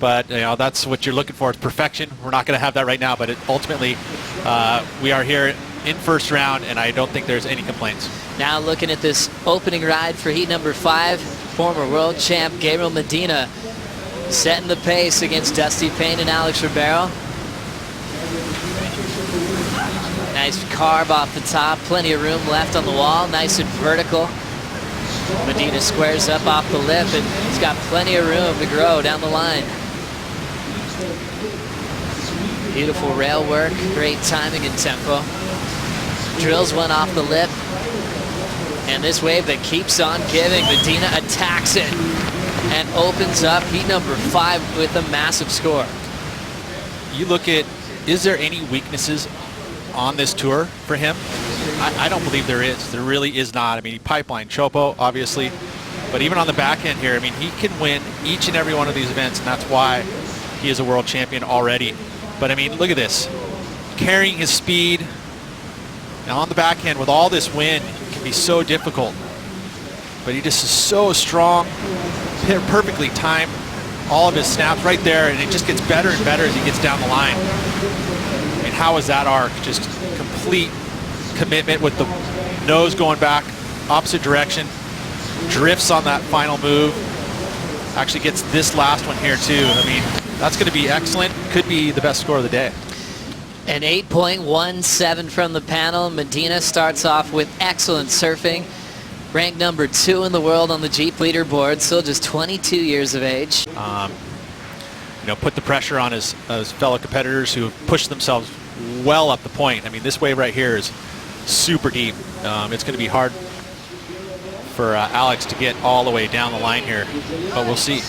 but you know, that's what you're looking for, is perfection. We're not going to have that right now, but ultimately we are here in first round, and I don't think there's any complaints. Now looking at this opening ride for heat number 5, former world champ Gabriel Medina setting the pace against Dusty Payne and Alex Ribeiro. Nice carb off the top, plenty of room left on the wall, nice and vertical. Medina squares up off the lip, and he's got plenty of room to grow down the line. Beautiful rail work, great timing and tempo. Drills one off the lip, and this wave that keeps on giving. Medina attacks it and opens up heat number 5 with a massive score. You look at, is there any weaknesses on this tour for him? I don't believe there is. There really is not. I mean, he pipelined Chopo, obviously, but even on the back end here, I mean, he can win each and every one of these events, and that's why he is a world champion already. But I mean, look at this. Carrying his speed, and on the back end with all this wind, it can be so difficult. But he just is so strong, perfectly timed, all of his snaps right there, and it just gets better and better as he gets down the line. I mean, how is that arc? Just complete commitment with the nose going back, opposite direction, drifts on that final move. Actually gets this last one here too. I mean, that's going to be excellent. Could be the best score of the day. An 8.17 from the panel. Medina starts off with excellent surfing. Ranked number 2 in the world on the Jeep leaderboard, still just 22 years of age. You know, put the pressure on his fellow competitors who have pushed themselves well up the point. I mean, this wave right here is super deep. It's going to be hard for Alex to get all the way down the line here, but we'll see.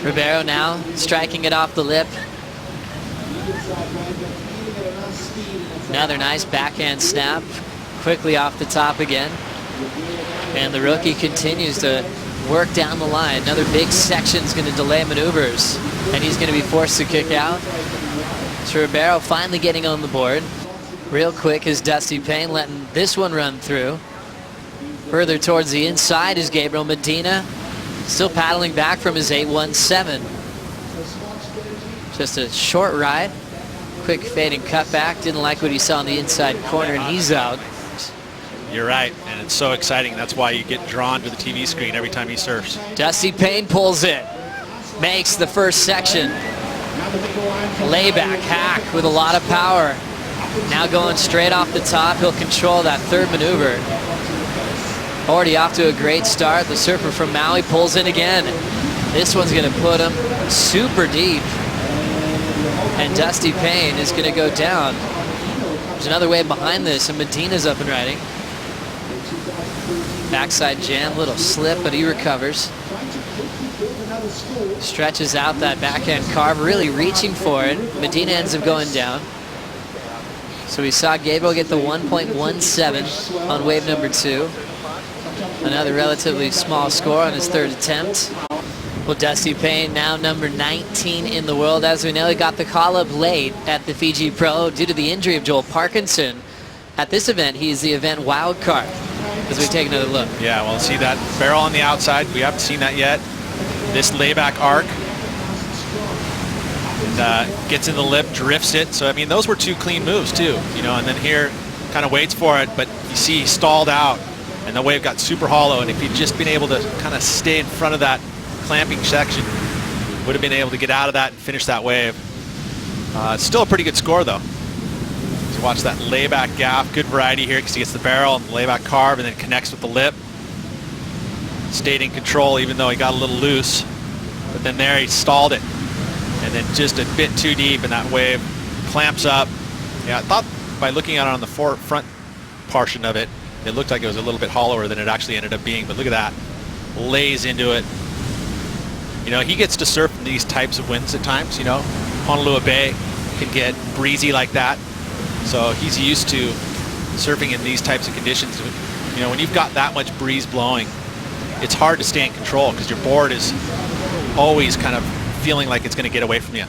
Ribeiro now striking it off the lip. Another nice backhand snap, quickly off the top again. And the rookie continues to work down the line. Another big section is going to delay maneuvers, and he's going to be forced to kick out. So Ribeiro finally getting on the board. Real quick is Dusty Payne letting this one run through. Further towards the inside is Gabriel Medina, still paddling back from his 8.17. Just a short ride. Quick fading cutback. Didn't like what he saw in the inside corner, and he's out. You're right, and it's so exciting. That's why you get drawn to the TV screen every time he surfs. Dusty Payne pulls it. Makes the first section. Layback hack with a lot of power. Now going straight off the top, he'll control that third maneuver. Already off to a great start. The surfer from Maui pulls in again. This one's going to put him super deep. And Dusty Payne is going to go down. There's another wave behind this, and Medina's up and riding. Backside jam, little slip, but he recovers. Stretches out that backhand carve, really reaching for it. Medina ends up going down. So we saw Gabriel get the 1.17 on wave number 2. Another relatively small score on his third attempt. Well, Dusty Payne now number 19 in the world. As we know, he got the call-up late at the Fiji Pro due to the injury of Joel Parkinson. At this event, he's the event wild card. As we take another look. Yeah, well, see that barrel on the outside. We haven't seen that yet. This layback arc. And, gets in the lip, drifts it. So, I mean, those were 2 clean moves, too. You know, and then here kind of waits for it, but you see he stalled out, and the wave got super hollow. And if he'd just been able to kind of stay in front of that clamping section, would have been able to get out of that and finish that wave. It's still a pretty good score, though. So watch that layback gaff. Good variety here because he gets the barrel and the layback carve and then connects with the lip. Stayed in control even though he got a little loose. But then there he stalled it. And then just a bit too deep, and that wave clamps up. Yeah, I thought by looking at it on the front portion of it, it looked like it was a little bit hollower than it actually ended up being. But look at that. Lays into it. You know, he gets to surf in these types of winds at times, you know. Honolulu Bay can get breezy like that. So he's used to surfing in these types of conditions. You know, when you've got that much breeze blowing, it's hard to stay in control because your board is always kind of feeling like it's going to get away from you.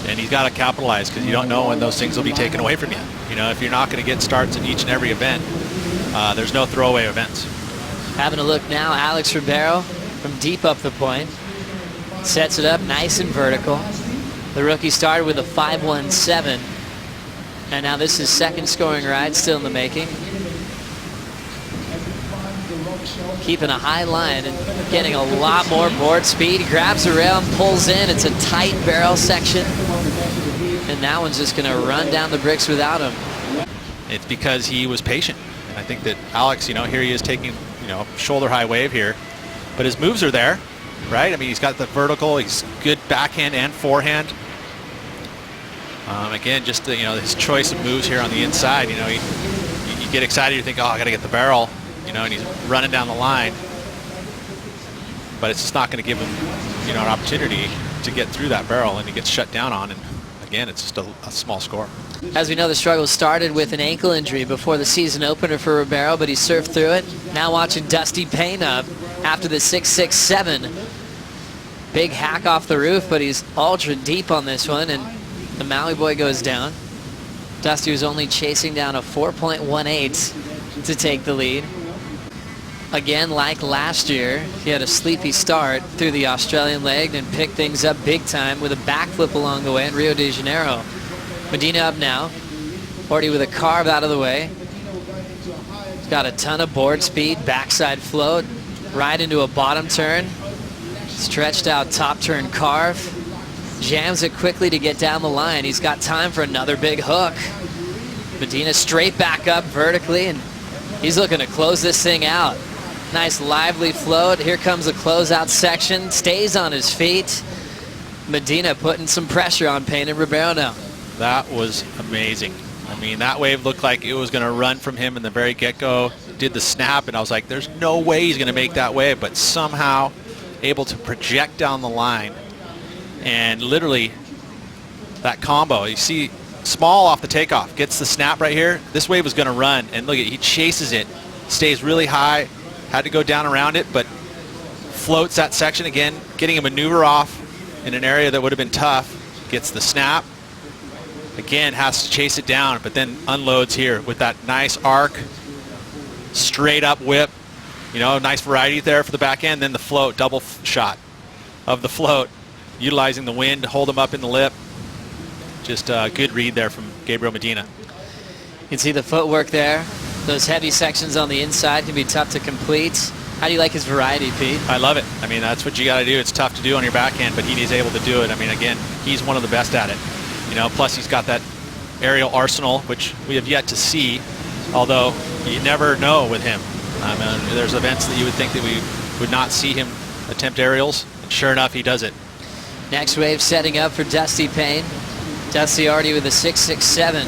And he's got to capitalize because you don't know when those things will be taken away from you. You know, if you're not going to get starts in each and every event, there's no throwaway events. Having a look now, Alex Ribeiro from deep up the point. Sets it up nice and vertical. The rookie started with a 5.17, and now this is second scoring ride still in the making. Keeping a high line and getting a lot more board speed. He grabs the rail and pulls in. It's a tight barrel section, and that one's just going to run down the bricks without him. It's because he was patient. And I think that Alex, here he is taking, shoulder high wave here, but his moves are there, right? I mean, he's got the vertical, he's good backhand and forehand. Again, just his choice of moves here on the inside. You get excited, you think, oh, I got to get the barrel, and he's running down the line, but it's just not going to give him, an opportunity to get through that barrel, and he gets shut down on. And again, it's just a small score. As we know, the struggle started with an ankle injury before the season opener for Ribeiro, but he surfed through it. Now watching Dusty Payne up after the 6.67. Big hack off the roof, but he's ultra deep on this one, and the Maui boy goes down. Dusty was only chasing down a 4.18 to take the lead. Again, like last year, he had a sleepy start through the Australian leg and picked things up big time with a backflip along the way in Rio de Janeiro. Medina up now, already with a carve out of the way. He's got a ton of board speed, backside float, right into a bottom turn. Stretched out top turn carve. Jams it quickly to get down the line. He's got time for another big hook. Medina straight back up vertically, and he's looking to close this thing out. Nice lively float. Here comes a closeout section. Stays on his feet. Medina putting some pressure on Payne and Ribeiro now. That was amazing. I mean, that wave looked like it was going to run from him in the very get-go. Did the snap, and I was like, there's no way he's going to make that wave, but somehow able to project down the line. And literally, that combo, you see, small off the takeoff, gets the snap right here. This wave was going to run, and look at, he chases it, stays really high, had to go down around it, but floats that section again, getting a maneuver off in an area that would have been tough. Gets the snap. Again, has to chase it down, but then unloads here with that nice arc, straight up whip. Nice variety there for the back end. Then the float, double shot of the float, utilizing the wind to hold him up in the lip. Just a good read there from Gabriel Medina. You can see the footwork there. Those heavy sections on the inside can be tough to complete. How do you like his variety, Pete? I love it. I mean, that's what you got to do. It's tough to do on your backhand, but he is able to do it. I mean, again, he's one of the best at it. Plus he's got that aerial arsenal, which we have yet to see, although you never know with him. I mean, there's events that you would think that we would not see him attempt aerials, and sure enough, he does it. Next wave setting up for Dusty Payne. Dusty already with a 6.67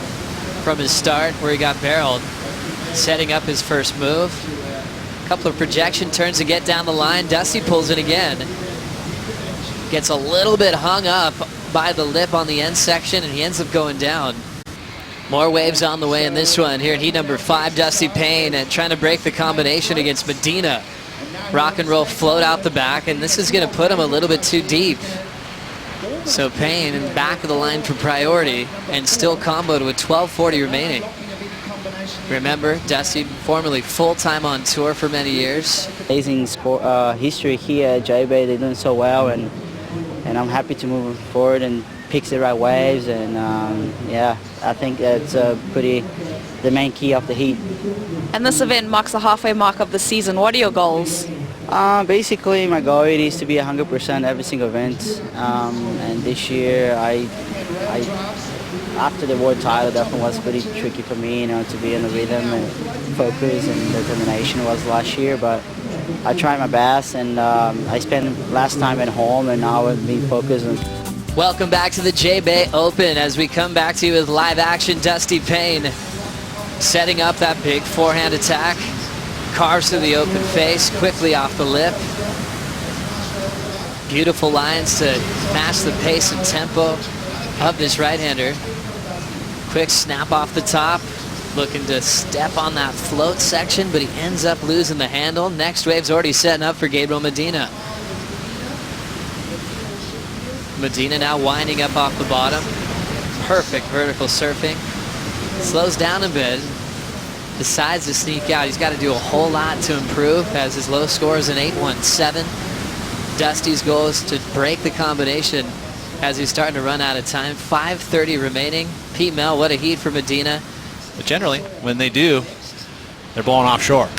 from his start where he got barreled. Setting up his first move. A couple of projection turns to get down the line. Dusty pulls it again. Gets a little bit hung up by the lip on the end section, and he ends up going down. More waves on the way in this one. Here in heat number 5, Dusty Payne trying to break the combination against Medina. Rock and roll float out the back, and this is going to put him a little bit too deep. So Payne in the back of the line for priority, and still comboed with 12:40 remaining. Remember, Dusty, formerly full-time on tour for many years. Amazing history here at JB. They're doing so well, and I'm happy to move forward and pick the right waves. And yeah, I think that's the main key of the heat. And this event marks the halfway mark of the season. What are your goals? Basically, my goal is to be 100% every single event. And this year, I after the world title, definitely was pretty tricky for me, to be in the rhythm and focus and determination was last year. But I tried my best, and I spent last time at home, and now I've been focused on. Welcome back to the J-Bay Open as we come back to you with live action. Dusty Payne setting up that big forehand attack. Carves through the open face, quickly off the lip. Beautiful lines to match the pace and tempo of this right-hander. Quick snap off the top. Looking to step on that float section, but he ends up losing the handle. Next wave's already setting up for Gabriel Medina. Medina now winding up off the bottom. Perfect vertical surfing. Slows down a bit. Decides to sneak out. He's got to do a whole lot to improve as his low score is an 8.17. Dusty's goal is to break the combination as he's starting to run out of time. 5:30 remaining. Pete Mel, what a heat for Medina. But generally, when they do, they're blowing offshore.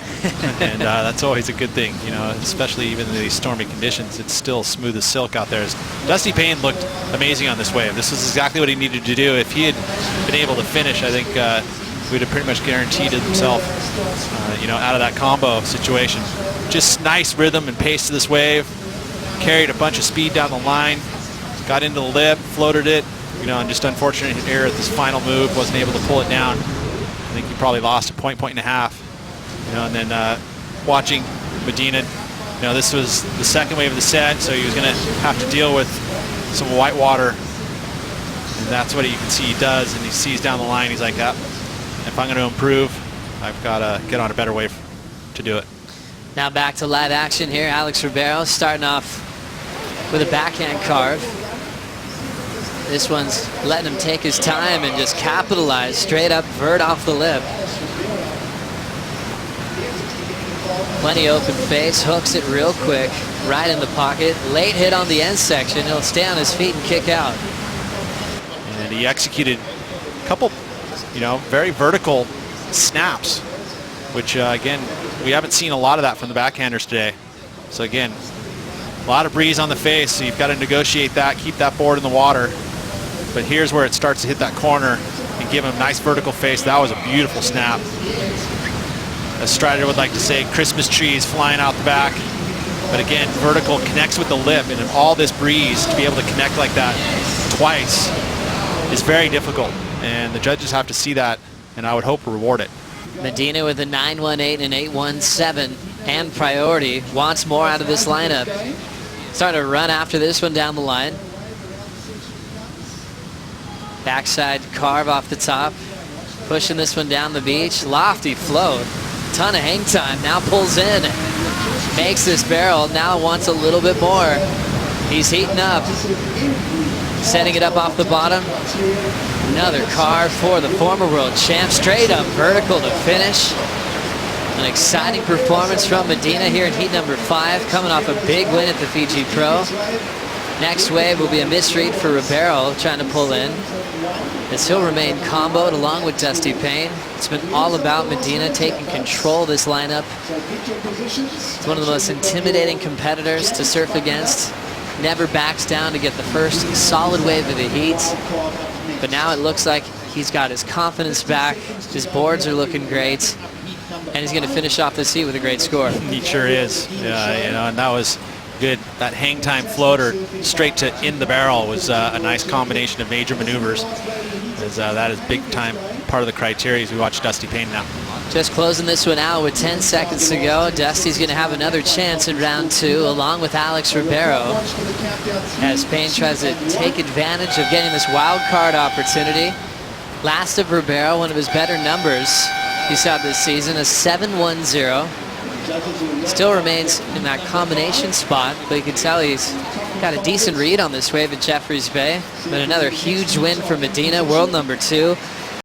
And that's always a good thing, you know, especially even in these stormy conditions. It's still smooth as silk out there. Dusty Payne looked amazing on this wave. This was exactly what he needed to do. If he had been able to finish, I think we'd have pretty much guaranteed himself, you know, out of that combo situation. Just nice rhythm and pace to this wave. Carried a bunch of speed down the line. Got into the lip, floated it, you know, and just unfortunate error at this final move. Wasn't able to pull it down. I think he probably lost a point and a half. You know, and then watching Medina, you know, this was the second wave of the set, so he was going to have to deal with some white water. And that's what you can see he does, and he sees down the line. He's like, if I'm going to improve, I've got to get on a better wave to do it. Now back to live action here. Alex Ribeiro starting off with a backhand carve. This one's letting him take his time and just capitalize straight up vert off the lip. Plenty open face, hooks it real quick, right in the pocket. Late hit on the end section. He'll stay on his feet and kick out. And he executed a couple, you know, very vertical snaps, which again, we haven't seen a lot of that from the backhanders today. So again, a lot of breeze on the face, so you've got to negotiate that, keep that board in the water. But here's where it starts to hit that corner and give him a nice vertical face. That was a beautiful snap. As Strider would like to say, Christmas trees flying out the back. But again, vertical connects with the lip, and in all this breeze, to be able to connect like that twice is very difficult. And the judges have to see that, and I would hope reward it. Medina with a 9.18 and 8.17 and priority. Wants more out of this lineup. Starting to run after this one down the line. Backside carve off the top. Pushing this one down the beach. Lofty float. Ton of hang time. Now pulls in. Makes this barrel. Now wants a little bit more. He's heating up. Setting it up off the bottom. Another carve for the former world champ. Straight up vertical to finish. An exciting performance from Medina here in heat number 5, coming off a big win at the Fiji Pro. Next wave will be a misread for Ribeiro, trying to pull in, as he'll remain comboed along with Dusty Payne. It's been all about Medina taking control of this lineup. It's one of the most intimidating competitors to surf against. Never backs down to get the first solid wave of the heat. But now it looks like he's got his confidence back. His boards are looking great. And he's going to finish off this heat with a great score. He sure is. Yeah, you know, and that was good. That hang time floater straight to in the barrel was a nice combination of major maneuvers. As, that is big time part of the criteria as we watch Dusty Payne now. Just closing this one out with 10 seconds to go. Dusty's going to have another chance in round 2 along with Alex Ribeiro, as Payne tries to take advantage of getting this wild card opportunity. Last of Ribeiro, one of his better numbers he's had this season, a 7.10. Still remains in that combination spot, but you can tell he's got a decent read on this wave at Jeffreys Bay. But another huge win for Medina, world number 2.